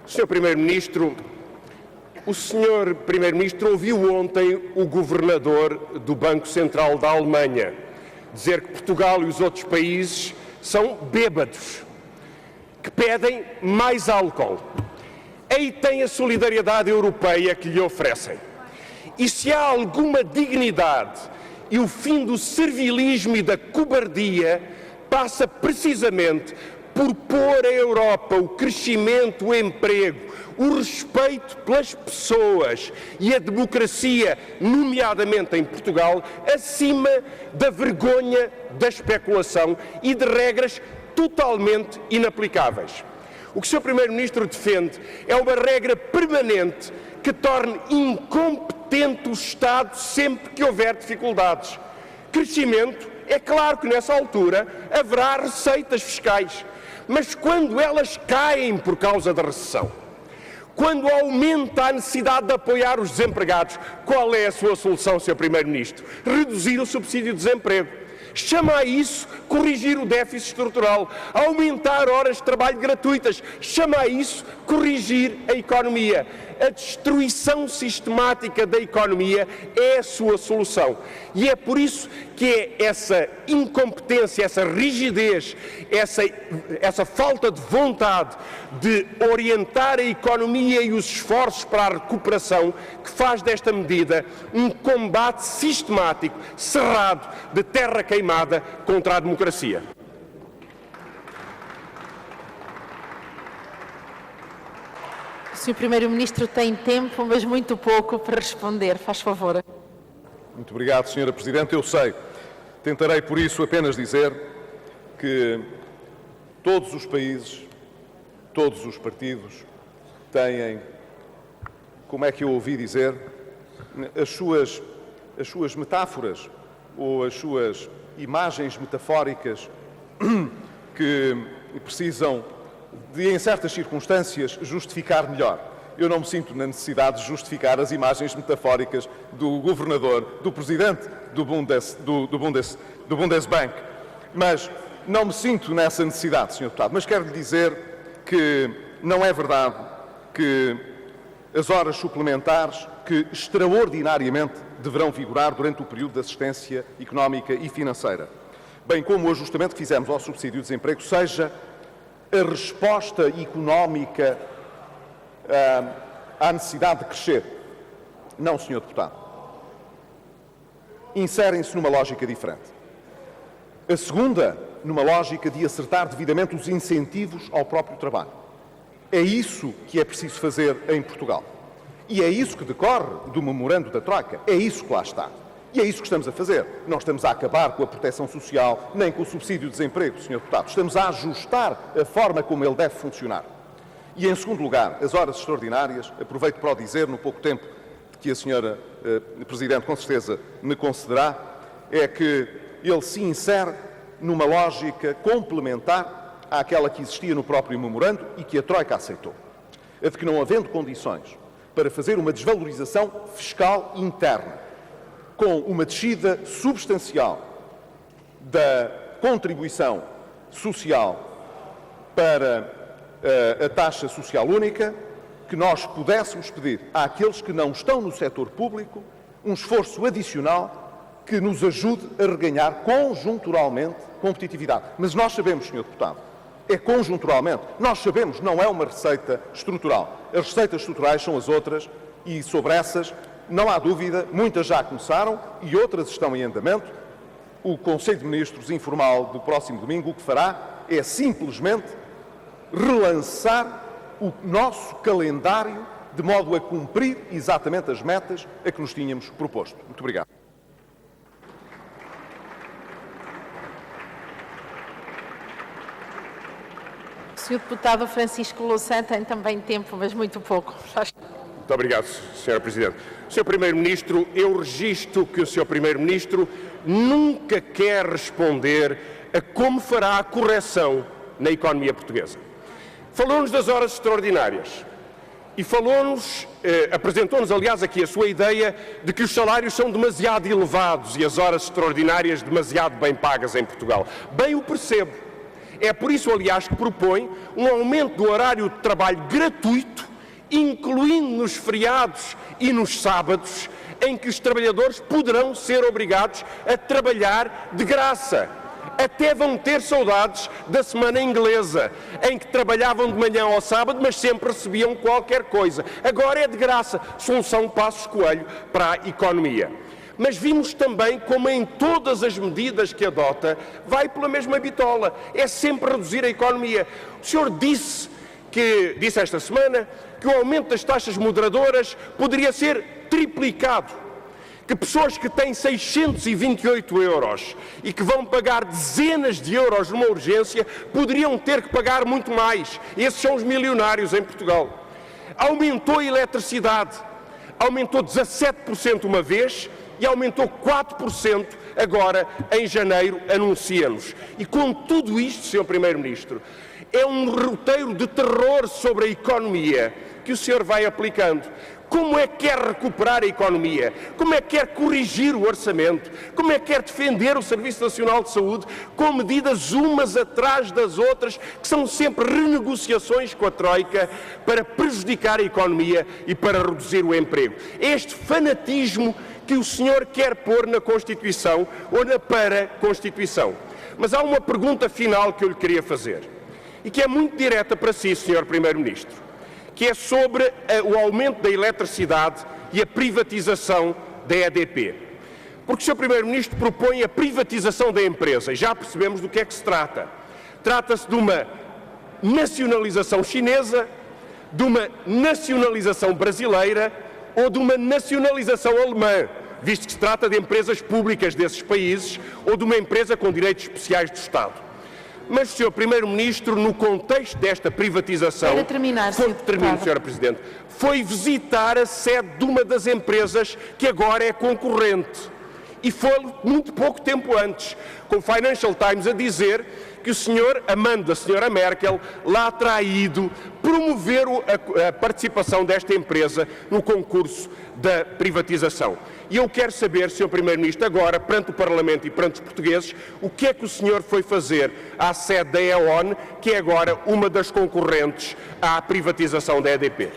Sr. Primeiro-Ministro, o Sr. Primeiro-Ministro ouviu ontem o Governador do Banco Central da Alemanha dizer que Portugal e os outros países são bêbados, que pedem mais álcool. Aí tem a solidariedade europeia que lhe oferecem. E se há alguma dignidade e o fim do servilismo e da cobardia, passa precisamente por pôr a Europa, o crescimento, o emprego, o respeito pelas pessoas e a democracia, nomeadamente em Portugal, acima da vergonha da especulação e de regras totalmente inaplicáveis. O que o Sr. Primeiro-Ministro defende é uma regra permanente que torne incompetente o Estado sempre que houver dificuldades. Crescimento, é claro que nessa altura haverá receitas fiscais, mas quando elas caem por causa da recessão, quando aumenta a necessidade de apoiar os desempregados, qual é a sua solução, Sr. Primeiro-Ministro? Reduzir o subsídio de desemprego. Chama a isso corrigir o déficit estrutural, aumentar horas de trabalho gratuitas, chama a isso corrigir a economia. A destruição sistemática da economia é a sua solução. E é por isso que é essa incompetência, essa rigidez, essa falta de vontade de orientar a economia e os esforços para a recuperação que faz desta medida um combate sistemático, cerrado, de terra queimada contra a democracia. O Sr. Primeiro-Ministro tem tempo, mas muito pouco para responder. Faz favor. Muito obrigado, Sra. Presidente. Eu sei. Tentarei, por isso, apenas dizer que todos os países, todos os partidos têm, como é que eu ouvi dizer, as suas metáforas ou as suas imagens metafóricas que precisam de, em certas circunstâncias, justificar melhor. Eu não me sinto na necessidade de justificar as imagens metafóricas do governador, do presidente do Bundesbank, mas não me sinto nessa necessidade, Sr. Deputado. Mas quero lhe dizer que não é verdade que as horas suplementares, que extraordinariamente deverão vigorar durante o período de assistência económica e financeira, bem como o ajustamento que fizemos ao subsídio de desemprego, seja a resposta económica à necessidade de crescer. Não, Sr. Deputado. Inserem-se numa lógica diferente. A segunda, numa lógica de acertar devidamente os incentivos ao próprio trabalho. É isso que é preciso fazer em Portugal. E é isso que decorre do memorando da Troika. É isso que lá está. E é isso que estamos a fazer. Não estamos a acabar com a proteção social, nem com o subsídio de desemprego, Sr. Deputado. Estamos a ajustar a forma como ele deve funcionar. E, em segundo lugar, as horas extraordinárias, aproveito para o dizer no pouco tempo que a Sra. Presidente com certeza me concederá, é que ele se insere numa lógica complementar àquela que existia no próprio memorando e que a Troika aceitou. A de que, não havendo condições para fazer uma desvalorização fiscal interna, com uma descida substancial da contribuição social para a taxa social única, que nós pudéssemos pedir àqueles que não estão no setor público um esforço adicional que nos ajude a reganhar conjunturalmente competitividade. Mas nós sabemos, Sr. Deputado, é conjunturalmente. Nós sabemos, não é uma receita estrutural. As receitas estruturais são as outras e sobre essas não há dúvida, muitas já começaram e outras estão em andamento. O Conselho de Ministros informal do próximo domingo o que fará é simplesmente relançar o nosso calendário de modo a cumprir exatamente as metas a que nos tínhamos proposto. Muito obrigado. O Sr. Deputado Francisco Louçã tem também tempo, mas muito pouco. Muito obrigado, Sra. Presidente. Sr. Primeiro-Ministro, eu registro que o Sr. Primeiro-Ministro nunca quer responder a como fará a correção na economia portuguesa. Falou-nos das horas extraordinárias e apresentou-nos, aliás, aqui a sua ideia de que os salários são demasiado elevados e as horas extraordinárias demasiado bem pagas em Portugal. Bem o percebo. É por isso, aliás, que propõe um aumento do horário de trabalho gratuito, incluindo nos feriados e nos sábados, em que os trabalhadores poderão ser obrigados a trabalhar de graça. Até vão ter saudades da semana inglesa, em que trabalhavam de manhã ao sábado, mas sempre recebiam qualquer coisa. Agora é de graça. Solução Passos Coelho para a economia. Mas vimos também como em todas as medidas que adota, vai pela mesma bitola. É sempre reduzir a economia. O senhor disse esta semana que o aumento das taxas moderadoras poderia ser triplicado. Que pessoas que têm 628 euros e que vão pagar dezenas de euros numa urgência poderiam ter que pagar muito mais. Esses são os milionários em Portugal. Aumentou a eletricidade. Aumentou 17% uma vez e aumentou 4% agora em janeiro, anuncia-nos. E com tudo isto, Sr. Primeiro-Ministro, é um roteiro de terror sobre a economia que o senhor vai aplicando. Como é que quer recuperar a economia? Como é que quer corrigir o orçamento? Como é que quer defender o Serviço Nacional de Saúde com medidas umas atrás das outras, que são sempre renegociações com a Troika para prejudicar a economia e para reduzir o emprego? É este fanatismo que o senhor quer pôr na Constituição ou na para-Constituição. Mas há uma pergunta final que eu lhe queria fazer e que é muito direta para si, Sr. Primeiro-Ministro, que é sobre o aumento da eletricidade e a privatização da EDP. Porque o Sr. Primeiro-Ministro propõe a privatização da empresa, e já percebemos do que é que se trata. Trata-se de uma nacionalização chinesa, de uma nacionalização brasileira ou de uma nacionalização alemã, visto que se trata de empresas públicas desses países ou de uma empresa com direitos especiais do Estado. Mas o Sr. Primeiro-Ministro, no contexto desta privatização, Sra. Presidente, foi visitar a sede de uma das empresas que agora é concorrente. E foi muito pouco tempo antes, com o Financial Times a dizer que o senhor, amando da Sra. Merkel, lá terá ido promover a participação desta empresa no concurso da privatização. E eu quero saber, Sr. Primeiro-Ministro, agora, perante o Parlamento e perante os portugueses, o que é que o senhor foi fazer à sede da E.ON, que é agora uma das concorrentes à privatização da EDP?